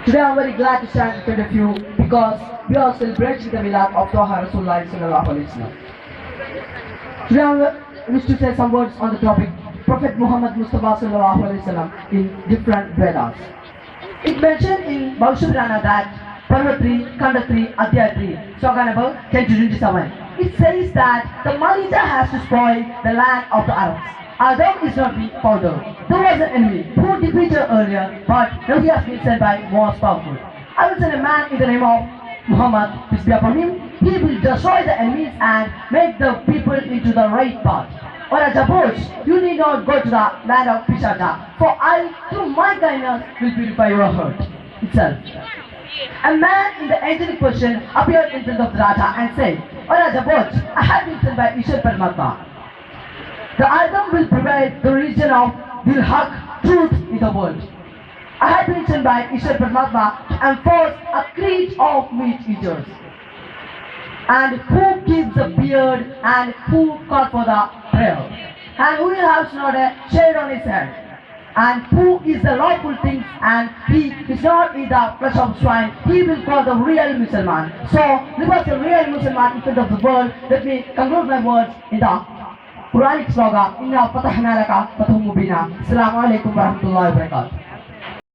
Today I'm very glad to stand in front of you because we are celebrating the Milad of Taha Rasulullah sallallahu alaihi wasallam. Today I wish to say some words on the topic Prophet Muhammad Mustafa sallallahu alaihi wasallam in different Vedas. It mentioned in Bhagavad Purana that Parva 3, Kanda 3, Adhyaya 3, Sloka number 10 to 27. It says that the Malita has to spoil the land of the Arabs. Adam is not being found out. There was an enemy who defeated earlier, but now he has been sent by most powerful. I will send a man in the name of Muhammad, peace be upon him. He will destroy the enemies and make the people into the right path. Or as a boast, you need not go to the land of Pishacha, for I, through my kindness, will purify your heart itself. A man in the angelic position appeared in front of the Raja and said, O Raja Boj, I have been sent by Ishwar Paramatma. The Adam will provide the region of Dilhaq, truth in the world. I have been sent by Ishwar Paramatma to enforce a creed of meat eaters. And who keeps the beard and who call for the prayer. And who has not a shade on his head. And who is the lawful things and he is not eat the flesh of swine, he will call the real Muslim. So, this was the real Muslim in front of the world. Let me conclude my words in the Quranic slogan, Inna fatahna laka fatahum mubina. Assalamu alaikum warahmatullahi wabarakatuh.